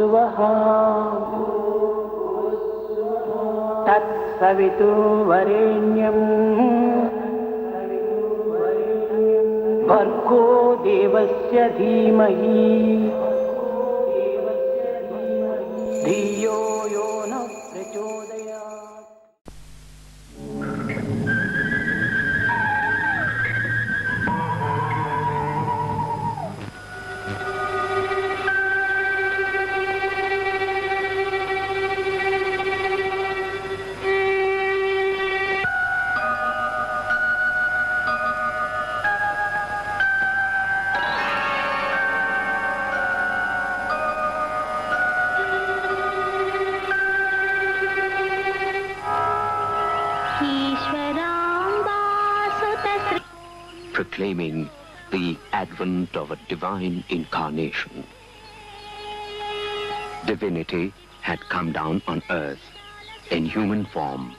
स्वः तत्सवितुर्वरेण्यम् भर्गो देवस्य धीमहि धियो यो न प्रचोदयात्. Proclaiming the advent of a divine incarnation. Divinity had come down on earth in human form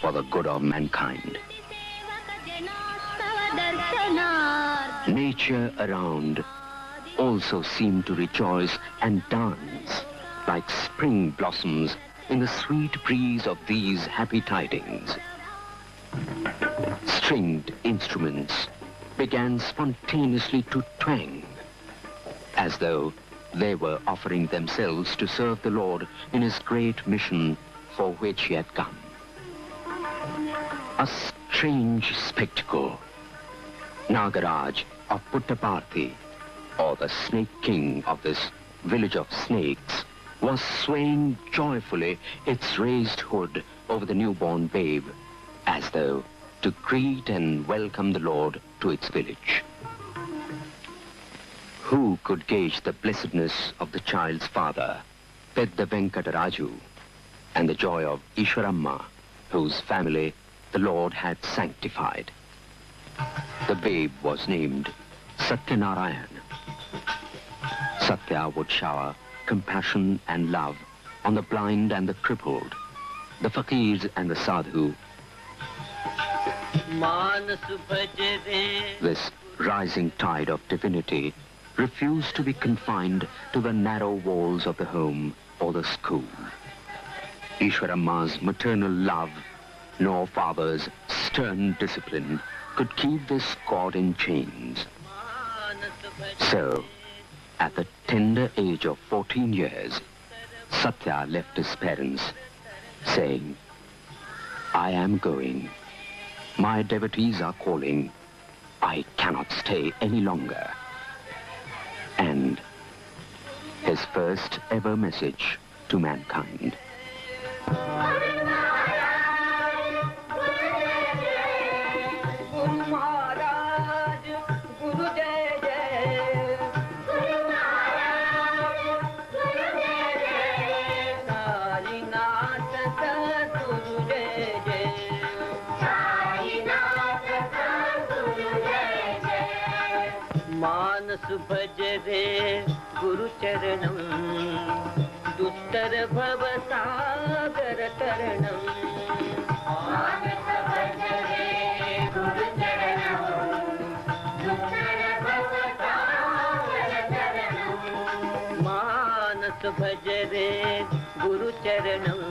for the good of mankind. Nature around also seemed to rejoice and dance like spring blossoms in the sweet breeze of these happy tidings. Stringed instruments began spontaneously to twang, as though they were offering themselves to serve the Lord in his great mission for which he had come. A strange spectacle. Nagaraj of Puttaparthi, or the Snake King of this village of snakes, was swaying joyfully its raised hood over the newborn babe, as though to greet and welcome the Lord to its village. Who could gauge the blessedness of the child's father, Pedda Venkataraju, and the joy of Ishwaramma, whose family the Lord had sanctified? The babe was named Satyanarayan. Satya would shower compassion and love on the blind and the crippled, the faqirs and the sadhu. This rising tide of divinity refused to be confined to the narrow walls of the home or the school. Ishwaramma's maternal love, nor father's stern discipline could keep this god in chains. So, at the tender age of 14 years, Satya left his parents, saying, "I am going. My devotees are calling. I cannot stay any longer." And his first ever message to mankind. भजरे गुरु चरणम दुस्तर भव सागर तरणम मानस भजरे गुरु चरणम दुस्तर भव सागर तरणम मानस भजरे गुरु चरणम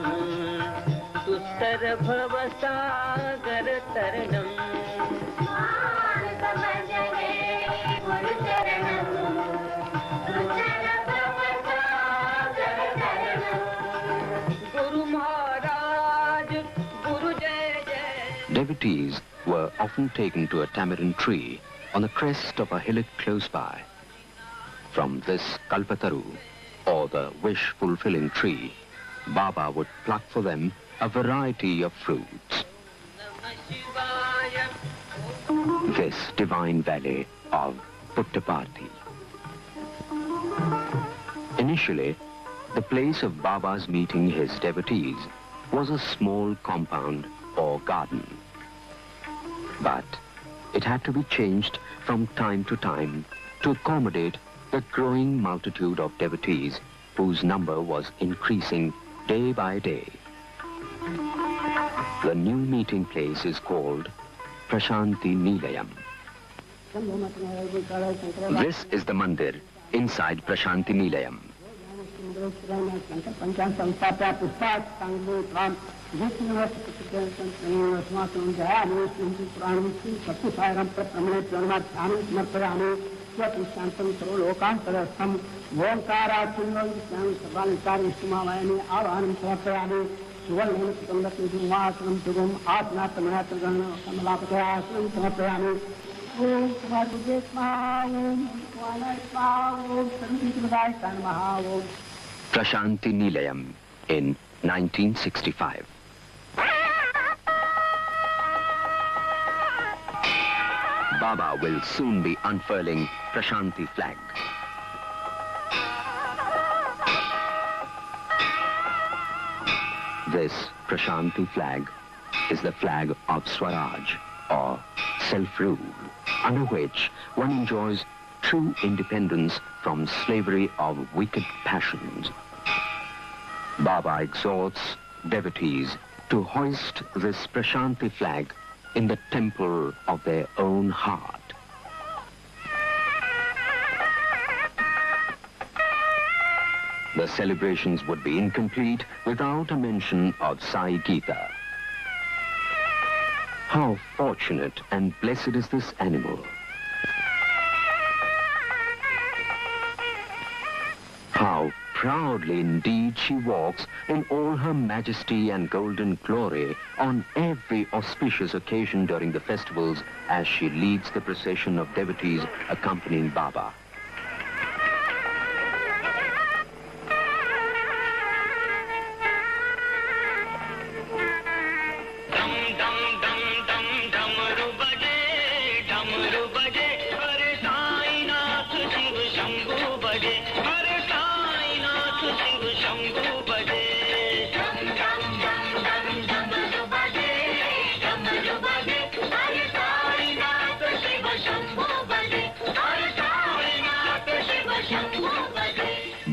दुस्तर भव सागर तरणम मानस भजरे गुरु चरणम Devotees were often taken to a tamarind tree on the crest of a hillock close by. From this kalpataru, or the wish-fulfilling tree, Baba would pluck for them a variety of fruits. This divine valley of Puttaparthi. Initially, the place of Baba's meeting his devotees was a small compound or garden. But it had to be changed from time to time to accommodate the growing multitude of devotees whose number was increasing day by day. The new meeting place is called Prashanti Nilayam. This is the mandir inside Prashanti Nilayam. पंचांग संस्थाप्या पुष्पात सांगो त्राम जितनिवस समासनं जयामि पुराणमिति सत्पुसारं प्रप्रमणे प्रणमाध्यानं समर्पयामि स्वपुष्टान्तं सर्वलोकान् तदर्थम् ओंकाराचिन्वं ज्ञानं सर्वालङ्कारविष्णुमावयने आवाहनं समर्पयामि सुवर्णेन सुगन्धपूर्वासनं सुगम आत्मात्मनात्रगणं कमलापतयासनं समर्पयामि ओम कुमार स्वाहा ओम कुमार स्वाहा ओम संगीतमदाय नमः ओम Prashanti Nilayam in 1965. Baba will soon be unfurling Prashanti flag. This Prashanti flag is the flag of Swaraj, or self-rule, under which one enjoys true independence from slavery of wicked passions. Baba exhorts devotees to hoist this Prashanti flag in the temple of their own heart. The celebrations would be incomplete without a mention of Sai Gita. How fortunate and blessed is this animal. How proudly indeed she walks in all her majesty and golden glory on every auspicious occasion during the festivals as she leads the procession of devotees accompanying Baba.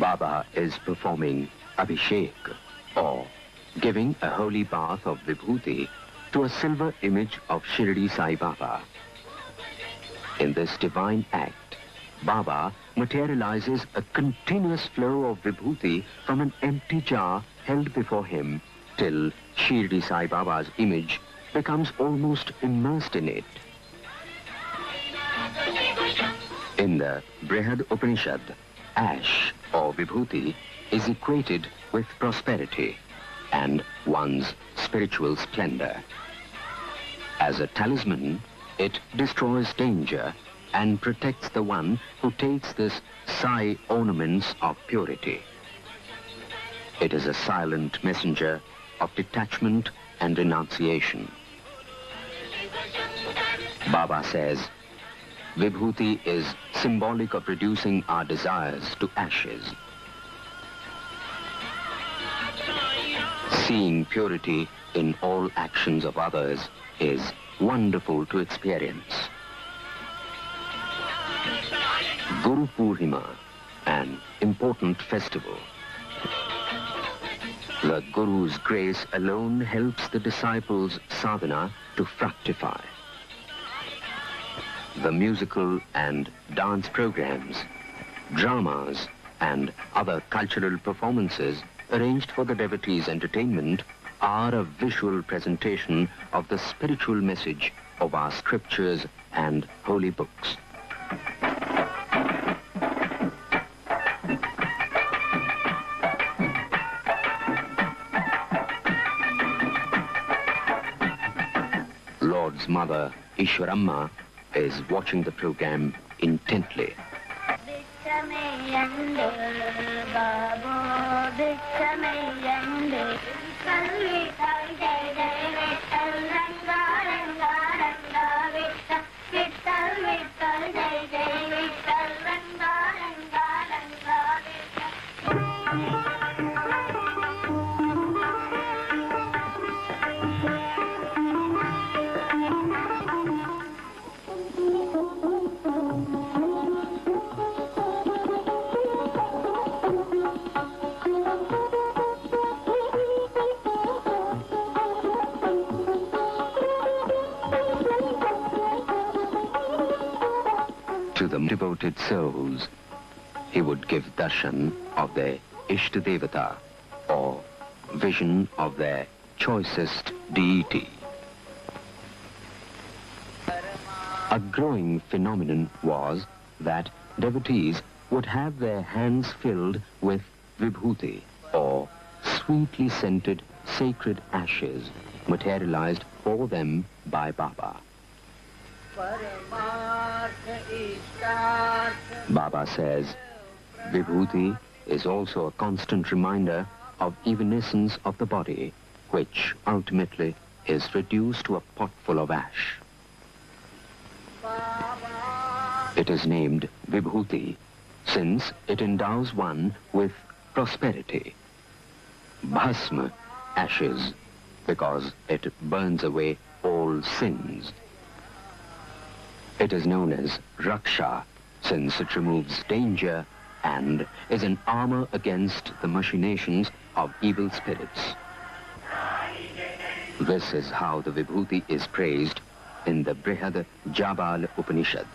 Baba is performing Abhishek, or giving a holy bath of Vibhuti to a silver image of Shirdi Sai Baba. In this divine act, Baba materializes a continuous flow of Vibhuti from an empty jar held before him till Shirdi Sai Baba's image becomes almost immersed in it. In the Brihad Upanishad, ash or Vibhuti is equated with prosperity and one's spiritual splendor. As a talisman, it destroys danger and protects the one who takes this Sai ornaments of purity. It is a silent messenger of detachment and renunciation. Baba says, Vibhuti is symbolic of reducing our desires to ashes. Seeing purity in all actions of others is wonderful to experience. Guru Purnima, an important festival. The Guru's grace alone helps the disciples' sadhana to fructify. The musical and dance programs, dramas, and other cultural performances arranged for the devotees' entertainment are a visual presentation of the spiritual message of our scriptures and holy books. Lord's mother, Ishwaramma, is watching the program intently. To the devoted souls, he would give darshan of their Ishtadevata, or vision of their choicest deity. A growing phenomenon was that devotees would have their hands filled with vibhuti, or sweetly scented sacred ashes materialized for them by Baba. Baba says, vibhuti is also a constant reminder of evanescence of the body, which ultimately is reduced to a potful of ash. It is named vibhuti since it endows one with prosperity. Bhasma, ashes, because it burns away all sins. It is known as raksha since it removes danger and is an armor against the machinations of evil spirits. This is how the vibhuti is praised in the Brihad Jabal Upanishad.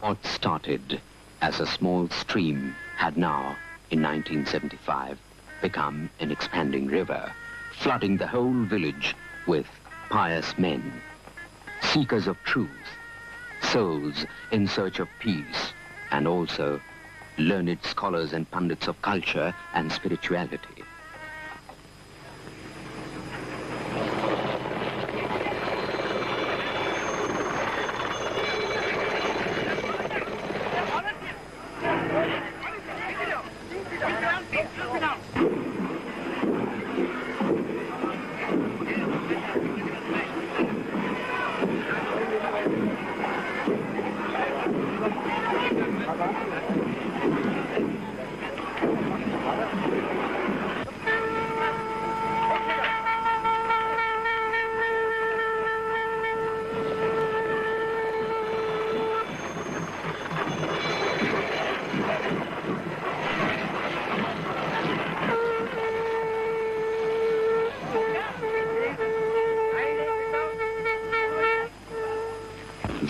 What started as a small stream had now, in 1975, become an expanding river, flooding the whole village with pious men, seekers of truth, souls in search of peace, and also learned scholars and pundits of culture and spirituality.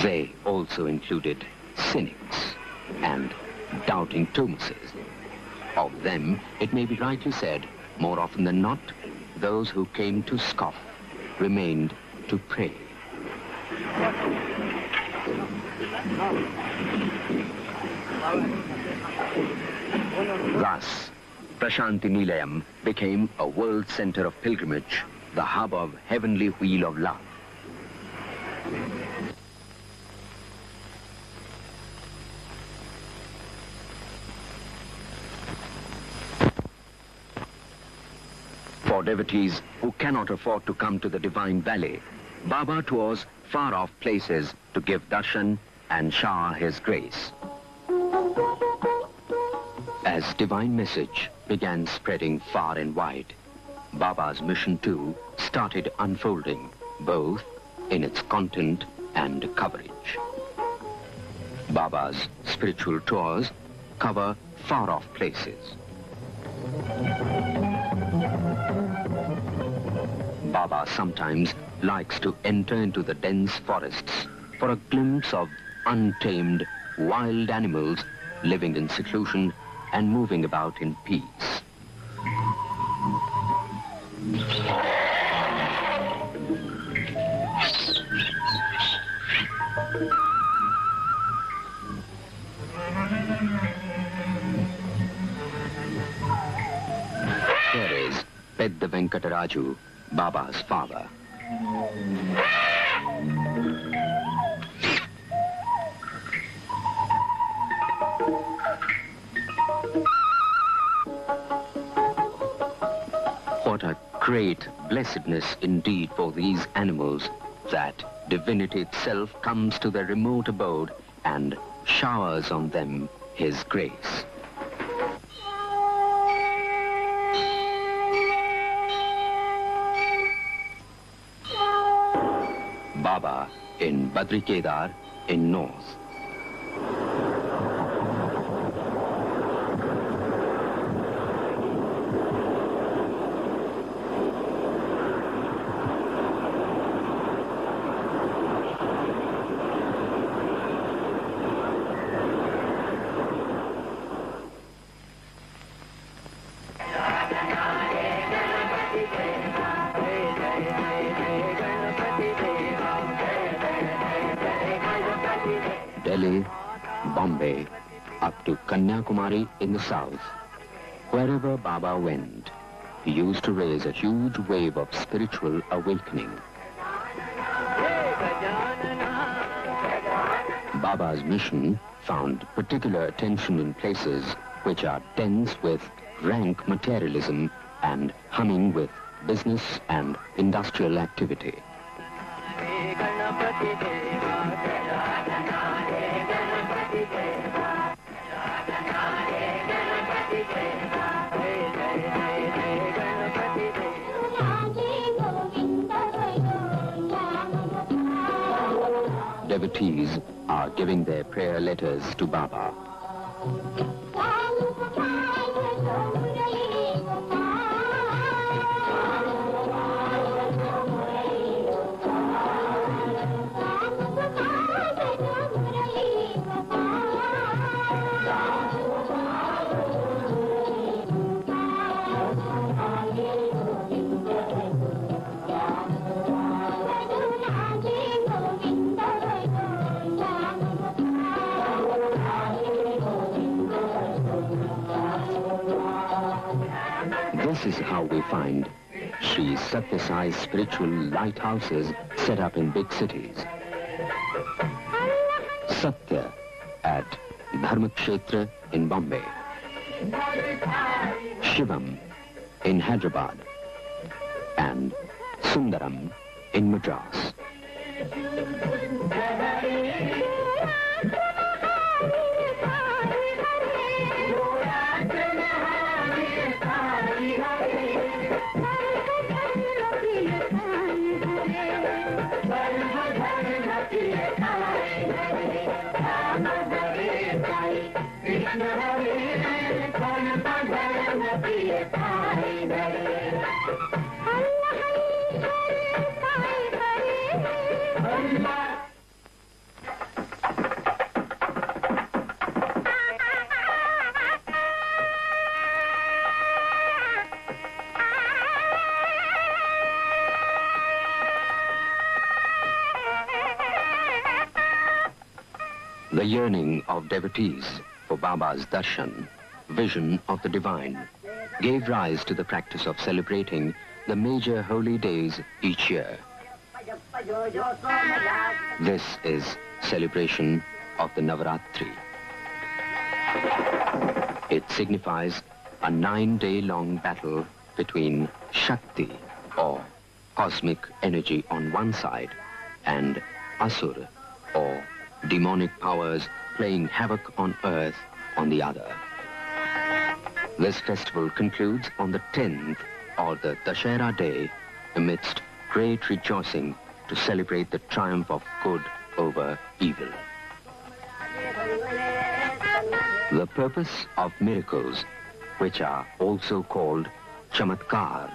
They also included cynics and doubting Thomases. Of them, it may be rightly said, more often than not, those who came to scoff remained to pray. Thus, Prashanti Nilayam became a world center of pilgrimage, the hub of heavenly wheel of love. For devotees who cannot afford to come to the divine valley, Baba tours far-off places to give darshan and shower his grace. As divine message began spreading far and wide, Baba's mission too started unfolding, both in its content and coverage. Baba's spiritual tours cover far-off places. Baba sometimes likes to enter into the dense forests for a glimpse of untamed wild animals living in seclusion and moving about in peace. Here is Pedda Venkataraju, Baba's father. What a great blessedness indeed for these animals that divinity itself comes to their remote abode and showers on them his grace. Baba in Badri Kedar in north. Delhi, Bombay, up to Kanyakumari in the south. Wherever Baba went, he used to raise a huge wave of spiritual awakening. Baba's mission found particular attention in places which are dense with rank materialism and humming with business and industrial activity. Devotees are giving their prayer letters to Baba. This is how we find Sri Satya Sai's spiritual lighthouses set up in big cities. Satya at Dharmakshetra in Bombay, Shivam in Hyderabad, and Sundaram in Madras. The yearning of devotees for Baba's darshan, vision of the divine, gave rise to the practice of celebrating the major holy days each year. This is celebration of the Navaratri. It signifies a 9-day-long battle between Shakti, or cosmic energy on one side, and Asura, or demonic powers playing havoc on earth on the other. This festival concludes on the 10th, or the Dashera day, amidst great rejoicing to celebrate the triumph of good over evil. The purpose of miracles, which are also called chamatkar,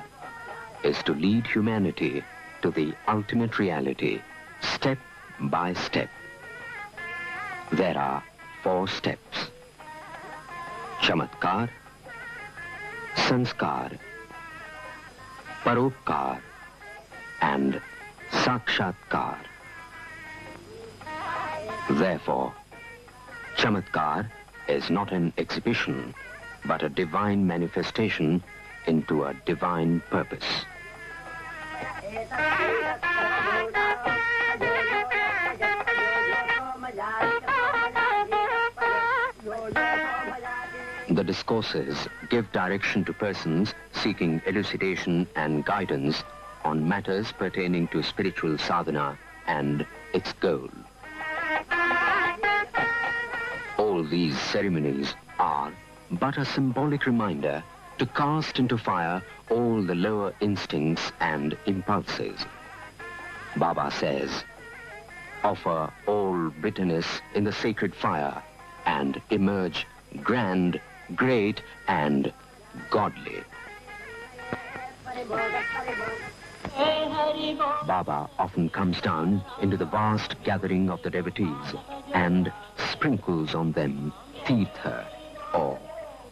is to lead humanity to the ultimate reality, step by step. There are 4 steps: chamatkar, sanskar, paropkar, and sakshatkar. Therefore, chamatkar is not an exhibition, but a divine manifestation into a divine purpose. The discourses give direction to persons seeking elucidation and guidance on matters pertaining to spiritual sadhana and its goal. All these ceremonies are but a symbolic reminder to cast into fire all the lower instincts and impulses. Baba says, offer all bitterness in the sacred fire, and emerge grand, great, and godly. Baba often comes down into the vast gathering of the devotees and sprinkles on them tirtha, or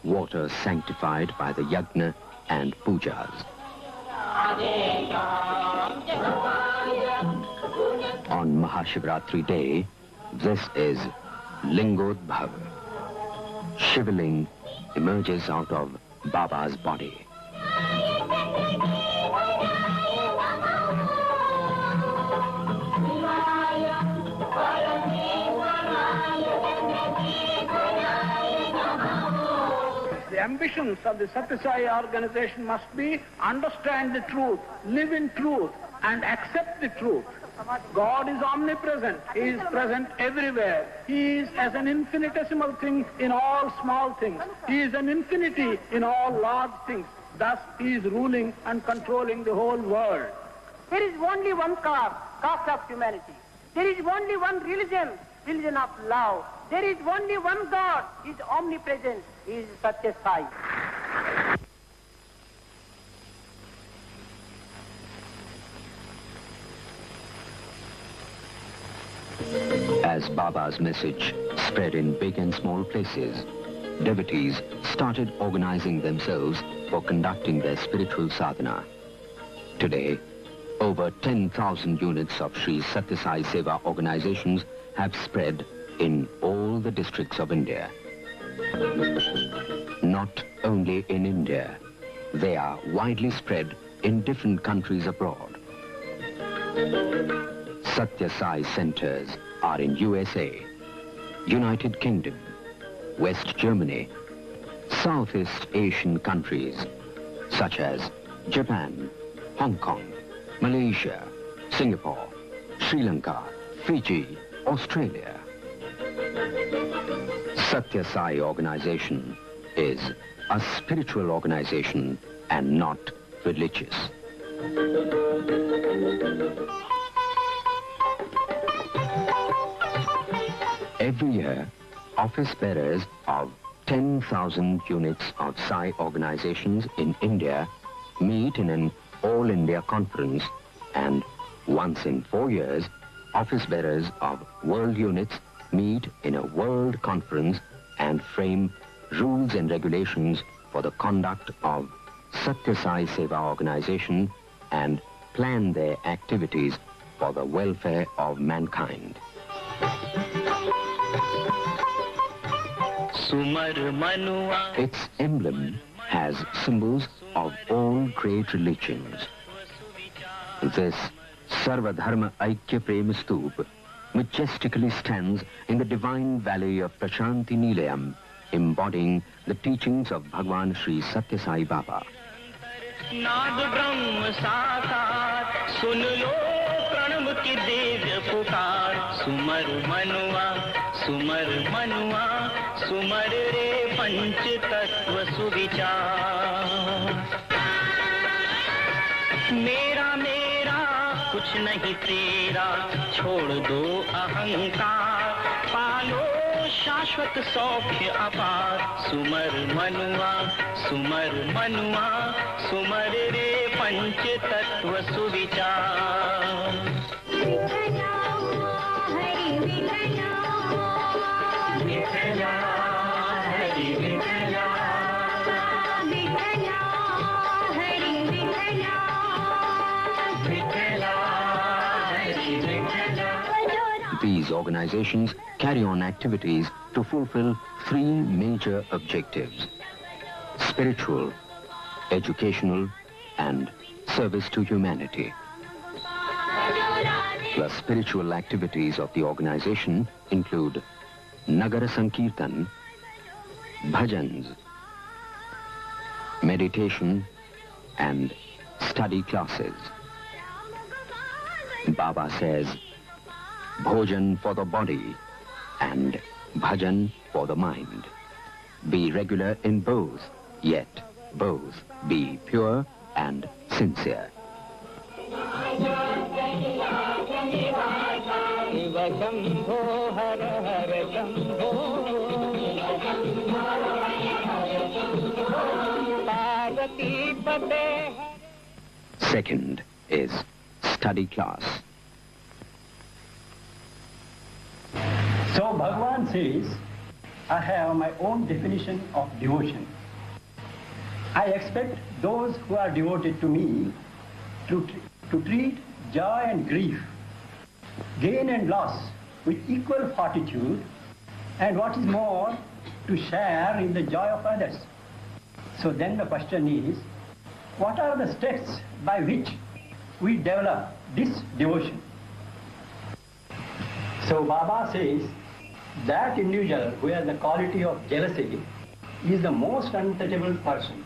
water sanctified by the yajna and pujas. On Mahashivratri day, this is Lingodbhav. Shivaling emerges out of Baba's body. The ambitions of the Satya Sai organization must be understand the truth, live in truth, and accept the truth. God is omnipresent. He is present everywhere. He is as an infinitesimal thing in all small things. He is an infinity in all large things. Thus, he is ruling and controlling the whole world. There is only one caste of humanity. There is only one religion, religion of love. There is only one God. He is omnipresent. He is Satya Sai. As Baba's message spread in big and small places, devotees started organizing themselves for conducting their spiritual sadhana. Today, over 10,000 units of Sri Satya Sai Seva organizations have spread in all the districts of India. Not only in India, they are widely spread in different countries abroad. Satya Sai centers are in USA, United Kingdom, West Germany, Southeast Asian countries such as Japan, Hong Kong, Malaysia, Singapore, Sri Lanka, Fiji, Australia. Satya Sai organization is a spiritual organization and not religious. Every year, office bearers of 10,000 units of Sai organizations in India meet in an All India conference, and once in 4 years, office bearers of world units meet in a world conference and frame rules and regulations for the conduct of Satya Sai Seva organization and plan their activities for the welfare of mankind. Its emblem has symbols of all great religions. This Sarvadharma Aikya Prem Stup majestically stands in the divine valley of Prashanti Nilayam, embodying the teachings of Bhagwan Sri Satya Sai Baba. सुमर रे पंच तत्व सुविचार मेरा मेरा कुछ नहीं तेरा छोड़ दो अहंकार पालो शाश्वत सौख्य अपार सुमर मनुआ सुमर रे पंच तत्व सुविचार These organizations carry on activities to fulfill 3 major objectives: spiritual, educational, and service to humanity. The spiritual activities of the organization include Nagara Sankirtan, bhajans, meditation, and study classes. Baba says, Bhojan for the body and bhajan for the mind. Be regular in both, yet both be pure and sincere. Shambho हर हर शंभो पार्वती पते. Second is study class. So Bhagavan says, I have my own definition of devotion. I expect those who are devoted to me to treat joy and grief, gain and loss with equal fortitude, and what is more, to share in the joy of others. So then the question is, what are the steps by which we develop this devotion? So Baba says, that individual who has the quality of jealousy is the most untouchable person,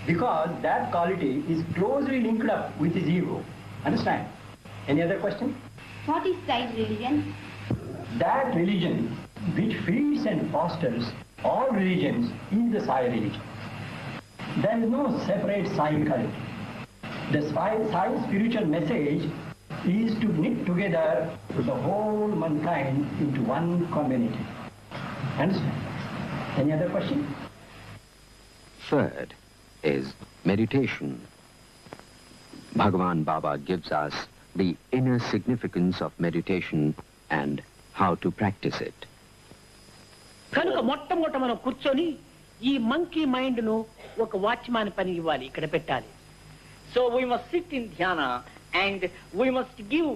because that quality is closely linked up with his ego. Understand? Any other question? What is Sai religion? That religion which feeds and fosters all religions is the Sai religion. There is no separate Sai cult. The Sai spiritual message is to knit together the whole mankind into one community. Understand? Any other question? Third is meditation. Bhagavan Baba gives us the inner significance of meditation and how to practice it. కనుక మొట్టమొదట మనం కూర్చొని ఈ monkey mind ను ఒక watchman పని ఇవ్వాలి, ఇక్కడ పెట్టాలి. So we must sit in dhyana and we must give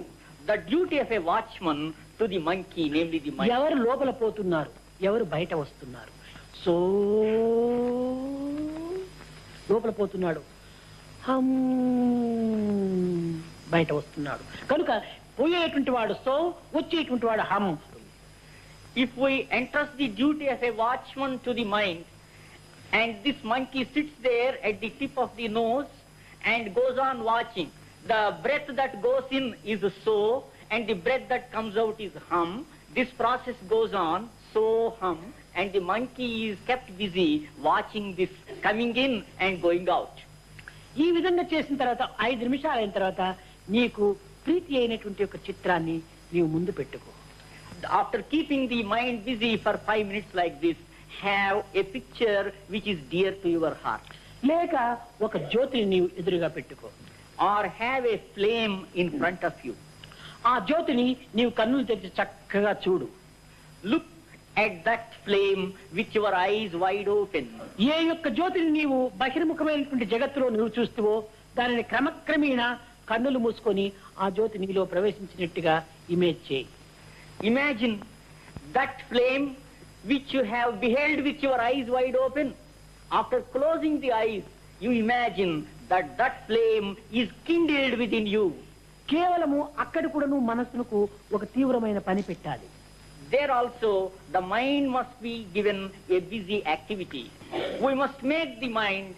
the duty of a watchman to the monkey, namely the mind. ఎవరు లోపల పోతున్నారు, ఎవరు బయట వస్తున్నారు. సో లోపల పోతున్నాడు, హమ్ బయట వస్తున్నాడు. కనుక పోయేటువంటి వాడు సో, వచ్చేటువంటి వాడు హమ్. If we entrust the duty of a watchman to the mind, and this monkey sits there at the tip of the nose and goes on watching, the breath that goes in is so, and the breath that comes out is hum. This process goes on, so hum, and the monkey is kept busy watching this coming in and going out. ఈ విధంగా చేసిన తర్వాత 5 నిమిషాలు అయిన తర్వాత నీకు ప్రీతి అయినటువంటి ఒక చిత్రాన్ని నీవు ముందు పెట్టుకో. After keeping the mind busy for 5 minutes like this, have a picture which is dear to your heart. లేక ఒక జ్యోతిని నీవు ఎదురుగా పెట్టుకో. Or have a flame in front of you. ఆ జ్యోతిని నీవు కన్నులు తెరిచి చక్కగా చూడు. Look at that flame with your eyes wide open. ఏ యొక్క జ్యోతిని నీవు బహిర్ముఖమైనటువంటి జగత్తులో నువ్వు చూస్తావో దానిని క్రమక్రమేణా కన్నులు మూసుకొని ఆ జ్యోతి నీలో ప్రవేశించినట్టుగా ఇమేజ్ చేయి. Imagine that flame which you have beheld with your eyes wide open. After closing the eyes, you imagine that that flame is kindled within you. కేవలము అక్కడ కూడా నువ్వు మనస్సుకు ఒక తీవ్రమైన పని పెట్టాలి. There also the mind must be given a busy activity. We must make the mind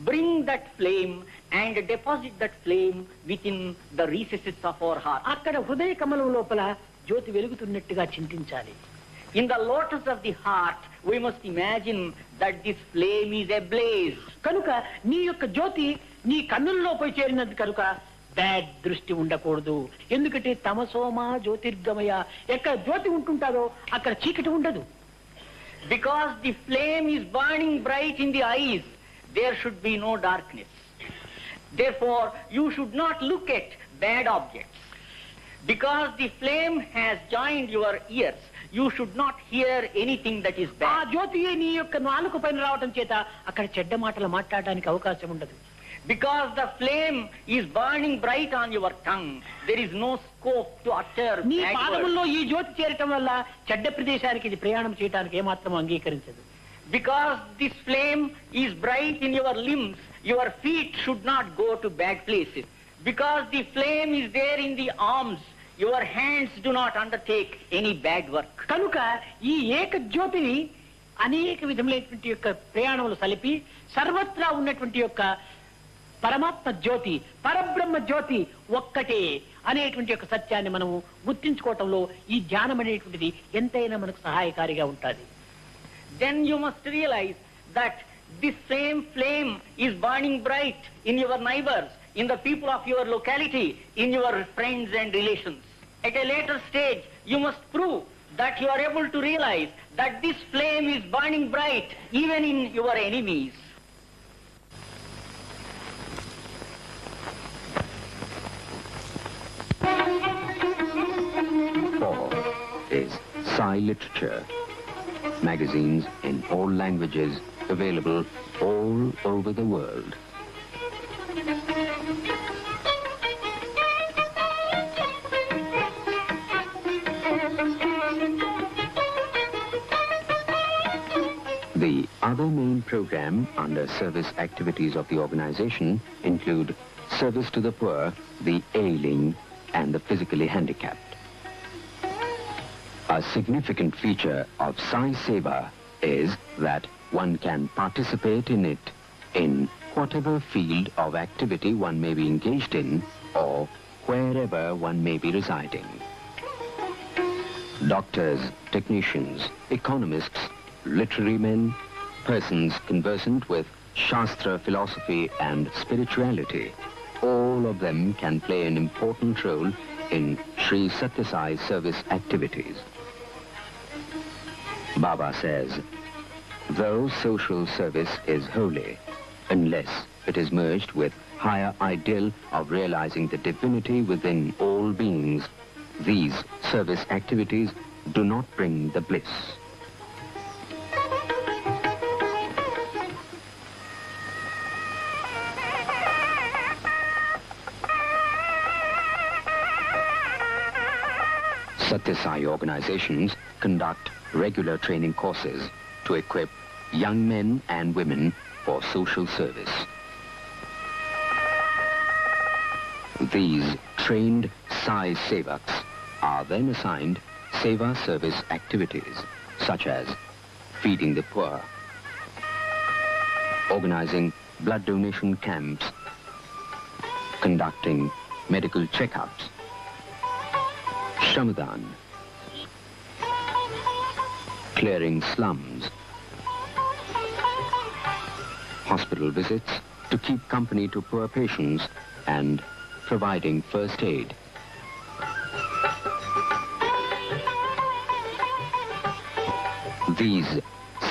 bring that flame and deposit that flame within the recesses of our heart. అక్కడ హృదయ కమలం లోపల జ్యోతి వెలుగుతున్నట్టుగా చింతించాలి. In the lotus of the heart, we must imagine that this flame is ablaze. కనుక నీ యొక్క జ్యోతి నీ కన్నుల్లో పోయి చేరినది కనుక బ్యాడ్ దృష్టి ఉండకూడదు. ఎందుకంటే తమసోమా జ్యోతిర్గమయ, ఎక్కడ జ్యోతి ఉంటుంటారో అక్కడ చీకటి ఉండదు. Because the flame is burning bright in the eyes, there should be no darkness. Therefore, you should not look at bad objects. Because the flame has joined your ears, you should not hear anything that is ఆ bad. జ్యోతి నీ యొక్క నాలుక పైన రావటం చేత అక్కడ చెడ్డ మాటలు మాట్లాడడానికి అవకాశం ఉండదు. Because the flame is burning bright on your tongue, there is no scope to utter నీ bad words. పాదముల్లో ఈ జ్యోతి చేరటం వల్ల చెడ్డ ప్రదేశానికి ఇది ప్రయాణం చేయడానికి ఏమాత్రం అంగీకరించదు. Because this flame is bright in your limbs, your feet should not go to bad places. Because the flame is there in the arms, your hands do not undertake any bad work. కనుక ఈ ఏక జ్యోతిని అనేక విధములైనటువంటి యొక్క ప్రయాణములు సలిపి సర్వత్రా ఉన్నటువంటి యొక్క పరమాత్మ జ్యోతి, పరబ్రహ్మ జ్యోతి ఒక్కటే అనేటువంటి యొక్క సత్యాన్ని మనము గుర్తించుకోవటంలో ఈ ధ్యానం అనేటువంటిది ఎంతైనా మనకు సహాయకారిగా ఉంటుంది. Then you must realize that this same flame is burning bright in your neighbors, in the people of your locality, in your friends and relations. At a later stage, you must prove that you are able to realize that this flame is burning bright even in your enemies. Four is Sai Literature, magazines in all languages available all over the world. The other main program under service activities of the organization include service to the poor, the ailing, and the physically handicapped. A significant feature of Sai Seva is that one can participate in it in whatever field of activity one may be engaged in or wherever one may be residing. Doctors, technicians, economists, literary men, persons conversant with Shastra, philosophy and spirituality, all of them can play an important role in Sri Satya Sai's service activities. Baba says, though social service is holy, unless it is merged with higher ideal of realizing the divinity within all beings, these service activities do not bring the bliss. Satya Sai organizations conduct regular training courses to equip young men and women for social service. These trained Sai Sevaks are then assigned Seva service activities such as feeding the poor, organizing blood donation camps, conducting medical checkups, Shamadan, clearing slums, hospital visits to keep company to poor patients, and providing first aid. These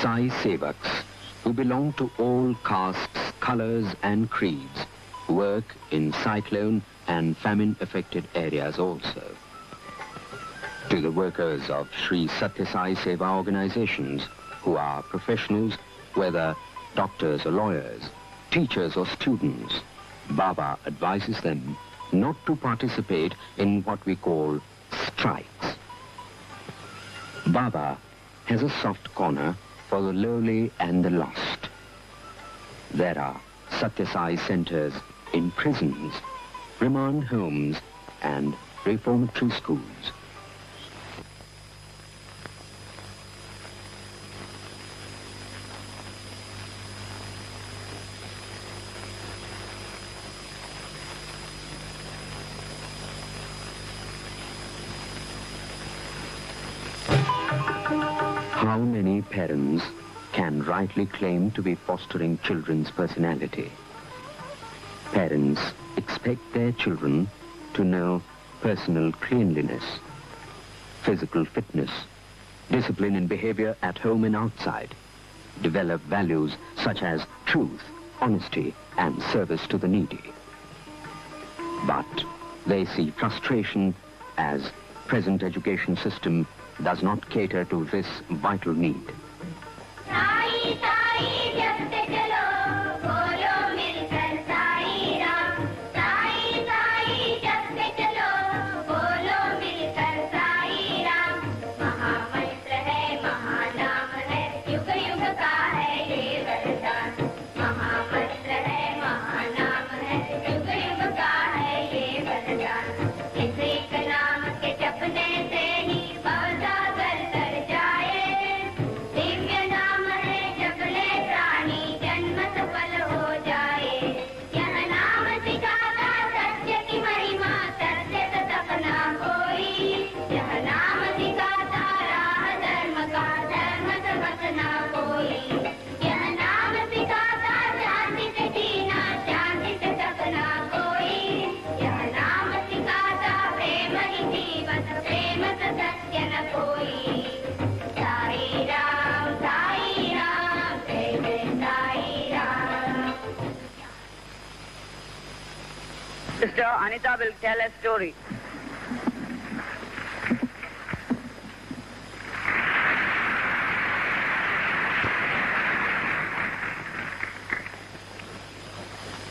Sai Sevaks, who belong to all castes, colors and creeds, work in cyclone and famine-affected areas also. To the workers of Sri Satya Sai Seva organizations, who are professionals, whether doctors or lawyers, teachers or students, Baba advises them not to participate in what we call strikes. Baba has a soft corner for the lowly and the lost. There are Satya Sai centers in prisons, remand homes, and reformatory schools. How many parents can rightly claim to be fostering children's personality? Parents expect their children to know personal cleanliness, physical fitness, discipline in behavior at home and outside, develop values such as truth, honesty, and service to the needy. But they see frustration as present education system does not cater to this vital need. देश Sister Anita will tell a story.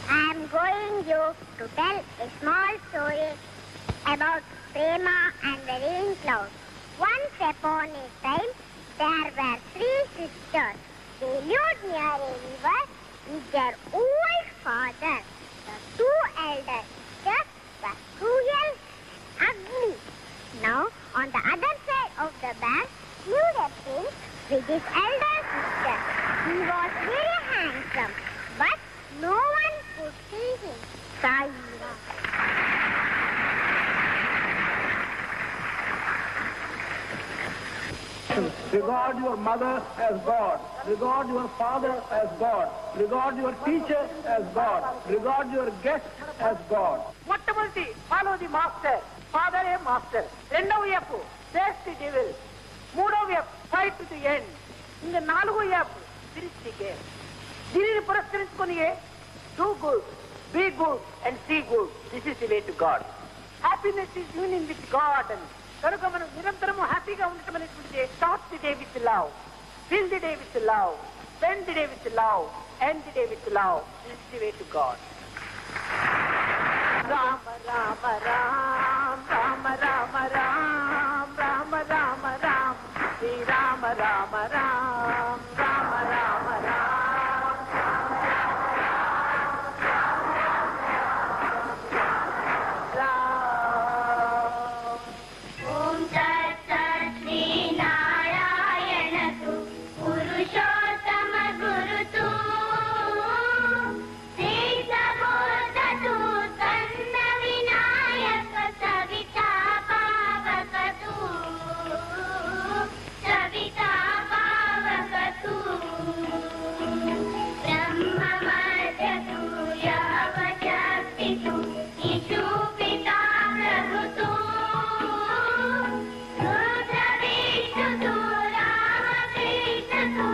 I am going you to tell a small story about Prema and the rain cloud. Once upon a time, there were 3 sisters. They lived near a river with their old father. The 2 elder sisters were cruel, ugly. Now, on the other side of the bank lived a prince with his elder sister. He was very handsome, but no one could see him. Saira. Regard your mother as God. Regard your father as God. Regard your teacher as God. Regard your guest as God. మొట్టమొదటి follow the master, father a master. రెండవ F face the devil. మూడవ F fight to the end. ఇంకా 4వ F finish the game. దీనిని పురస్కరించుకొని do good, be good and see good. This is the way to God. Happiness is union with God. అని కనుక మనం నిరంతరము హ్యాపీగా ఉండటం అనేటువంటిది start the day with love, fill the day with love, spend the day with love, end the day with love. This is the way to God. Rama Rama Rama Rama Rama Rama Rama Rama Rama Shri Rama Rama Rama Rama Rama Rama. Om తత్ శ్రీ నారాయణతు పురుషోత్తమ గురుతు శ్రీతబోధతు తన్న వినాయక సవితా పావకతు సవితా పావకతు బ్రహ్మమర్యతు యావశక్తితు నిషూపితా ప్రభుతు రుద్రవిష్ణుతు రామకృష్ణతు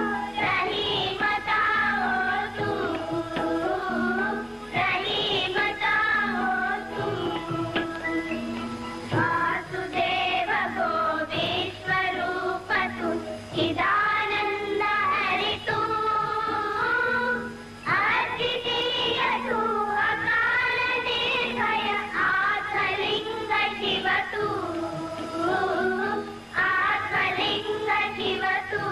రహీమతావతు రహీమతావతు వాసుదేవ గోవిశ్వరూపతు చిదానంద హరితు అద్వితీయతు అకాల నిర్భయ ఆత్మలింగ శివతు ఆత్మలింగ శివతు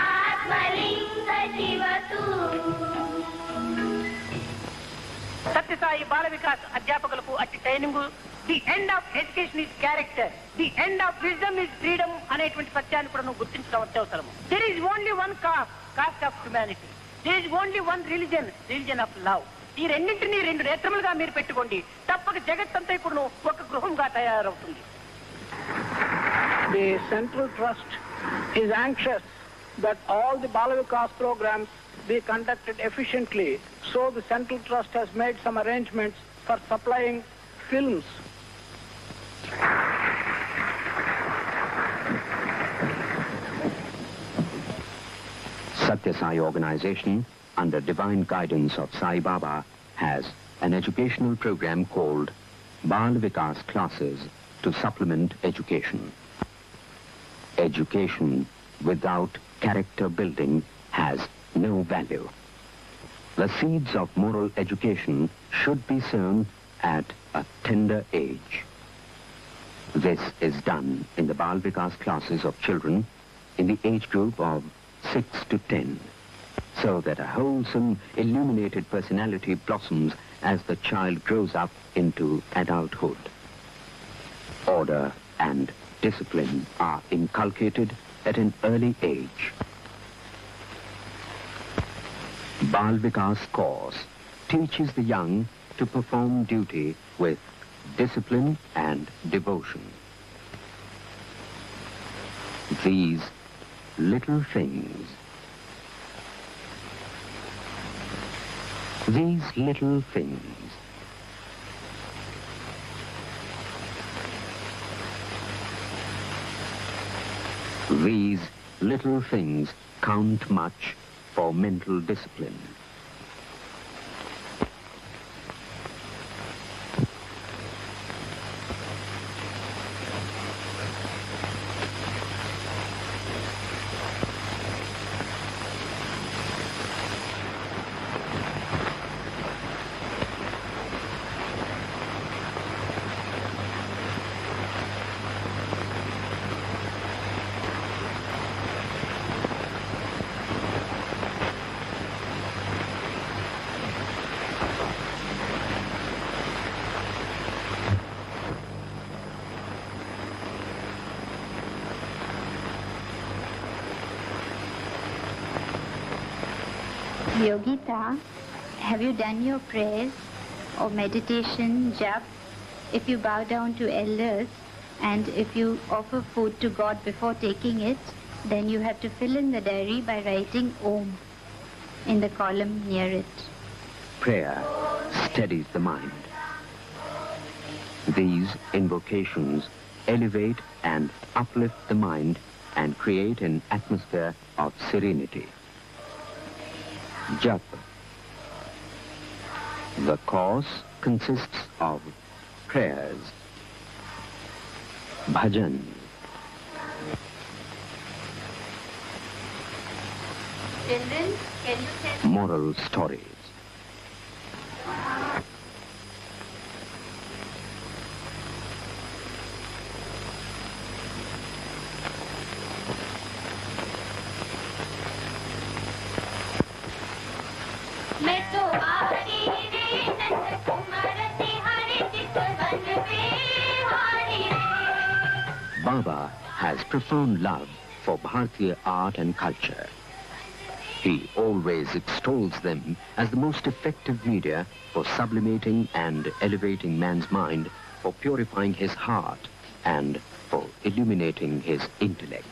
ఆత్మలింగ శివతు. సత్యసాయి బాల వికాస్ అధ్యాపకులకు అట్టి training the end of education is character, the end of wisdom is freedom అనేటువంటి సత్యాన్ని కూడా నువ్వు గుర్తించడం అత్యవసరము. There is only one caste of humanity. There is only one religion of love. ఈ రెండింటినీ 2 నేత్రములుగా మీరు పెట్టుకోండి, తప్పక జగత్తంతా ఇప్పుడు ఒక గృహంగా తయారవుతుంది. The Central Trust is anxious that all the Bala Vikas programs be conducted efficiently. So the Central Trust has made some arrangements for supplying films. Satya Sai organization, under divine guidance of Sai Baba, has an educational program called Bal Vikas Classes to supplement education. Education without character building has no value. The seeds of moral education should be sown at a tender age. This is done in the Bal Vikas classes of children in the age group of 6 to 10, so that a wholesome, illuminated personality blossoms as the child grows up into adulthood. Order and discipline are inculcated at an early age. Bal Vikas course teaches the young to perform duty with discipline and devotion. These little things, these little things count much for mental discipline. Yogita, have you done your prayers or meditation, jap? If you bow down to elders and if you offer food to God before taking it, then you have to fill in the diary by writing Om in the column near it. Prayer steadies the mind. These invocations elevate and uplift the mind and create an atmosphere of serenity. Jap. The course consists of prayers, bhajan, Children, can you tell moral stories. Baba has profound love for Bharatiya art and culture. He always extols them as the most effective media for sublimating and elevating man's mind, for purifying his heart, and for illuminating his intellect.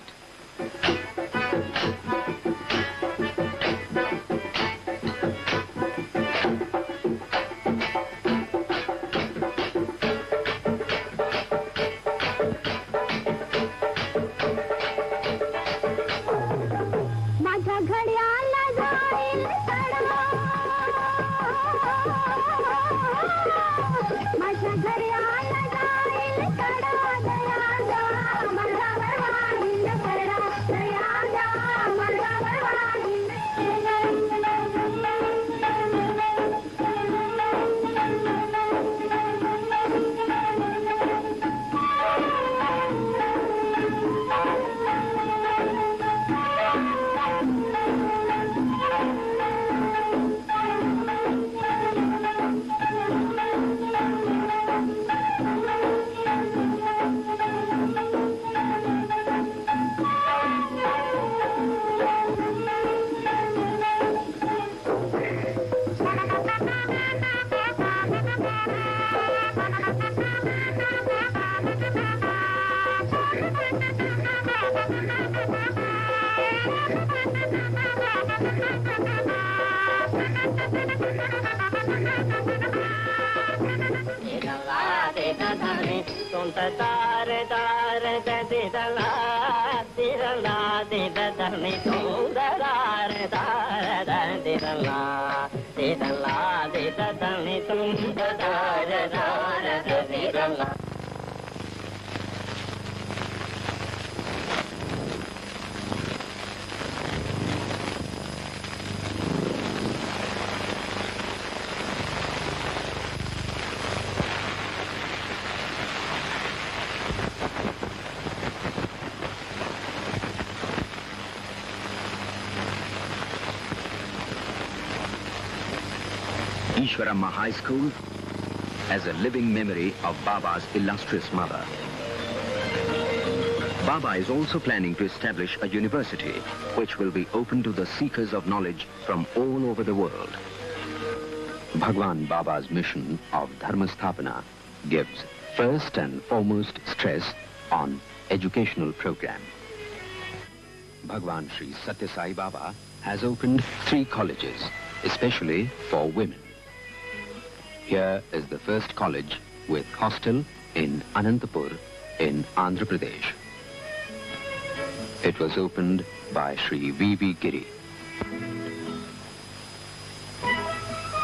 Ishwarama High School has a living memory of Baba's illustrious mother. Baba is also planning to establish a university which will be open to the seekers of knowledge from all over the world. Bhagwan Baba's mission of Dharma Sthapana gives first and foremost stress on educational program. Bhagwan Sri Satya Sai Baba has opened 3 colleges, especially for women. Here is the first college with hostel in Anantapur in Andhra Pradesh. It was opened by Sri V.V. Giri.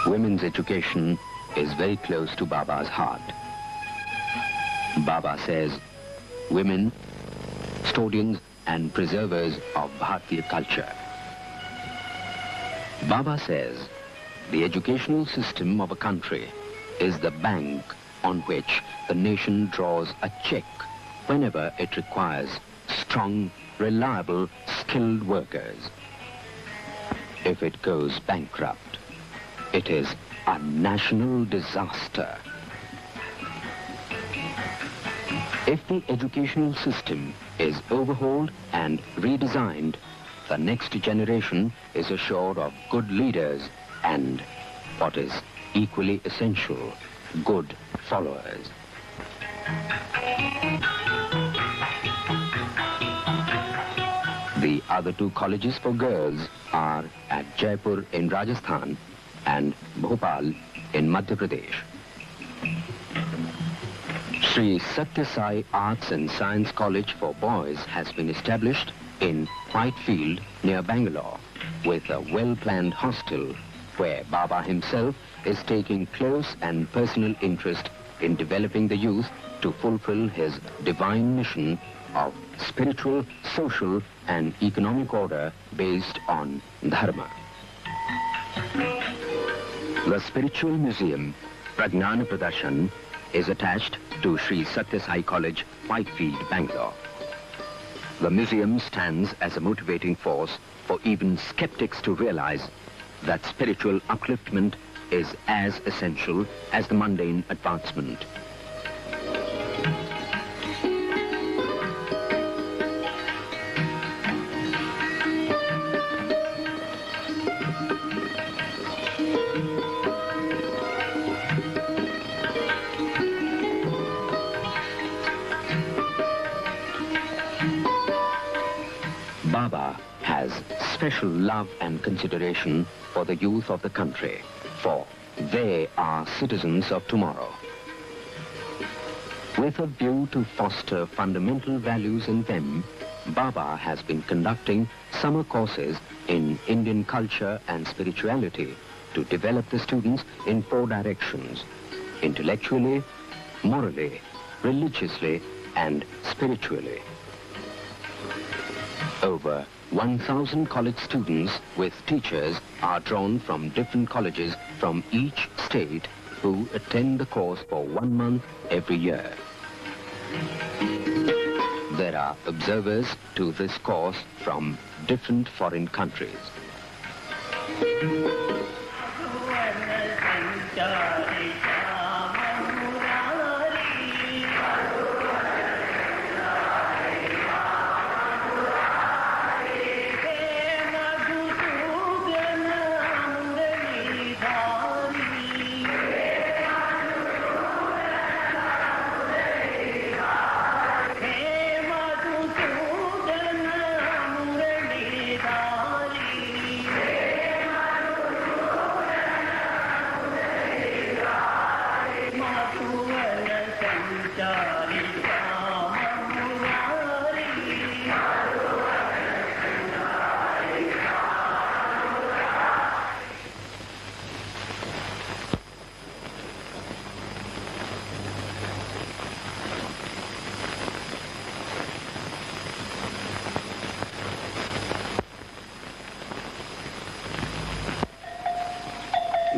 Women's education is very close to Baba's heart. Baba says, women, custodians and preservers of Bharatiya culture. Baba says, the educational system of a country is the bank on which the nation draws a check whenever it requires strong, reliable, skilled workers. If it goes bankrupt, it is a national disaster. If the educational system is overhauled and redesigned, the next generation is assured of good leaders and, what is equally essential, good followers. The other two colleges for girls are at Jaipur in Rajasthan and Bhopal in Madhya Pradesh. Sri Satya Sai Arts and Science College for Boys has been established in Whitefield near Bangalore with a well-planned hostel where Baba himself is taking close and personal interest in developing the youth to fulfill his divine mission of spiritual, social and economic order based on dharma. The spiritual museum, Pragnana Pradarshan, is attached to Sri Satya Sai College, Whitefield, Bangalore. The museum stands as a motivating force for even skeptics to realize that spiritual upliftment is as essential as the mundane advancement. Baba has special love and consideration for the youth of the country, for they are citizens of tomorrow. With a view to foster fundamental values in them, Baba has been conducting summer courses in Indian culture and spirituality to develop the students in 4 directions: intellectually, morally, religiously, and spiritually. Over 1,000 college students with teachers are drawn from different colleges from each state who attend the course for 1 month every year. There are observers to this course from different foreign countries.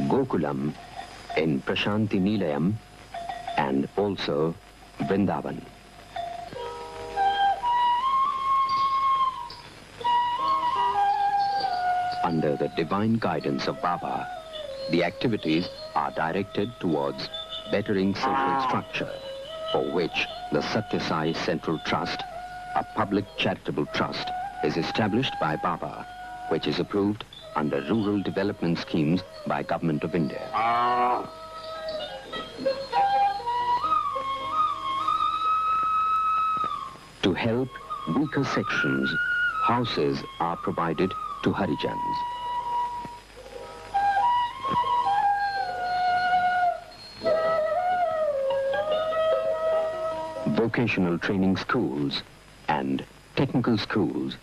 Gokulam in Prashanti Nilayam and also Vrindavan. Under the divine guidance of Baba, the activities are directed towards bettering social structure, for which the Satya Sai Central Trust, a public charitable trust, is established by Baba, which is approved under rural development schemes by Government of India. To help weaker sections, houses are provided to Harijans. Vocational training schools and technical schools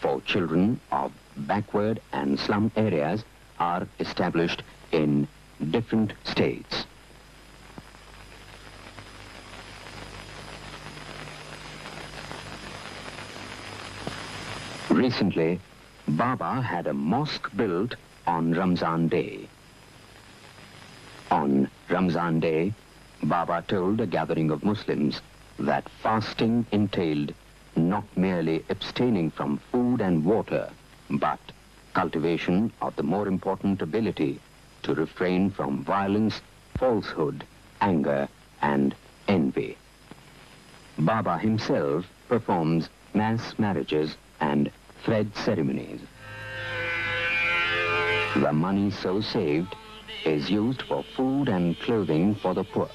for children of backward and slum areas are established in different states. Recently, Baba had a mosque built on Ramzan Day. On Ramzan Day, Baba told a gathering of Muslims that fasting entailed not merely abstaining from food and water, but cultivation of the more important ability to refrain from violence, falsehood, anger, and envy. Baba himself performs mass marriages and thread ceremonies. The money so saved is used for food and clothing for the poor.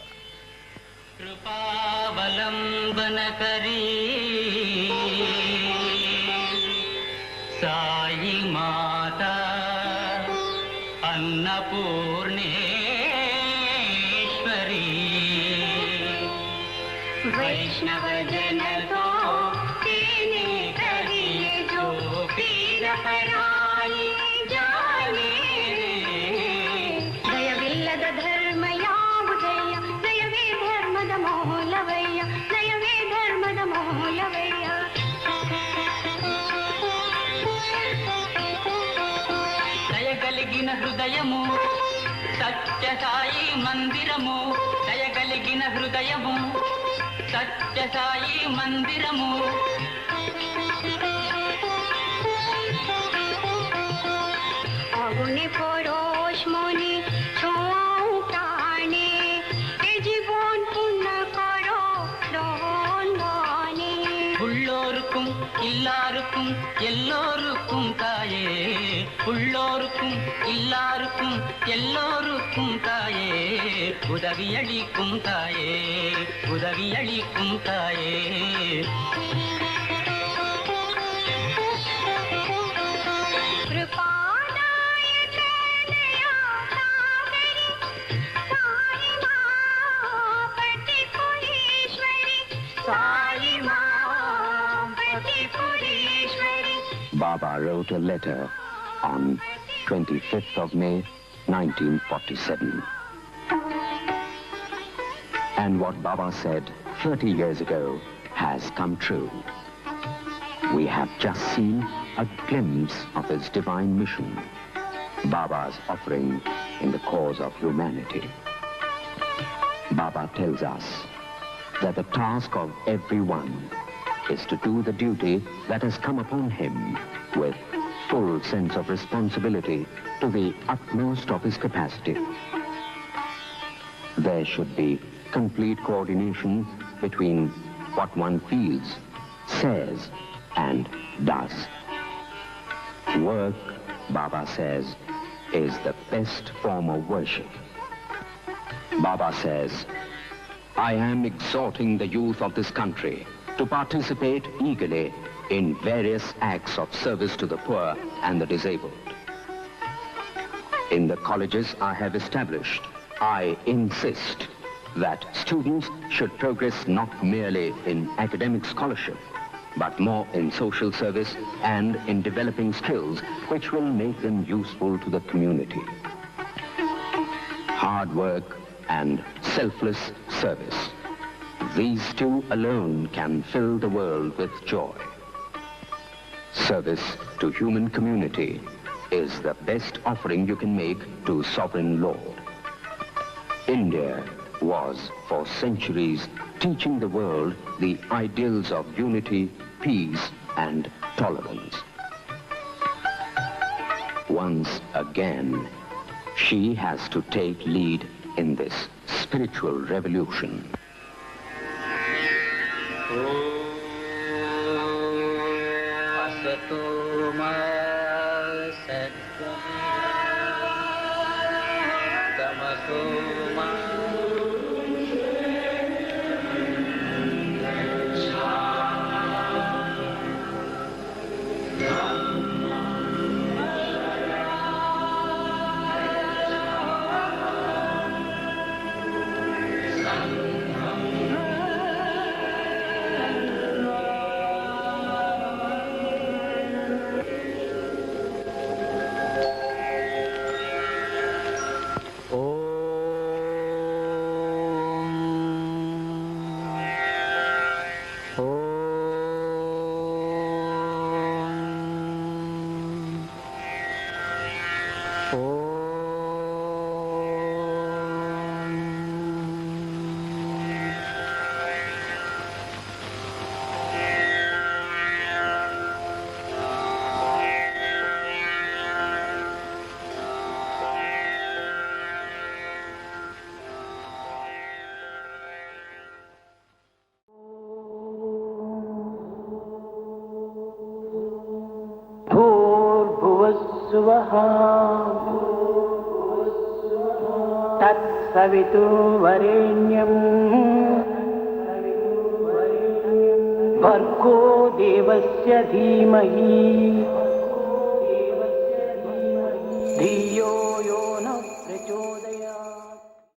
హృదయము సత్య సాయి మందిరము దయగలిగిన హృదయము సత్య సాయి మందిరము অগুনে পরশ মনে ছোঁয়াও প্রাণে এ জীবন পূর্ণ করো দণ্ডনে உள்ளோருக்கும் இல்லாருக்கும் எல்லோருக்கும் தாயே உள்ளோருக்கும் இல்லாருக்கும் எல்லோருக்கும் தாயே உதவியளிக்கும் தாயே உதவியளிக்கும் தாயே Baba wrote a letter on 25th of May, 1947. And what Baba said 30 years ago has come true. We have just seen a glimpse of his divine mission, Baba's offering in the cause of humanity. Baba tells us that the task of everyone is to do the duty that has come upon him with full sense of responsibility to the utmost of his capacity. There should be complete coordination between what one feels, says, and does. Work, Baba says, is the best form of worship. Baba says, I am exhorting the youth of this country to participate eagerly in various acts of service to the poor and the disabled. In the colleges I have established, I insist that students should progress not merely in academic scholarship, but more in social service and in developing skills which will make them useful to the community. Hard work and selfless service. These two alone can fill the world with joy. Service to human community is the best offering you can make to Sovereign Lord. India was for centuries teaching the world the ideals of unity, peace, and tolerance. Once again, she has to take lead in this spiritual revolution. तत्सवितुर्वरेण्यं भर्गो देवस्य धीमहि धियो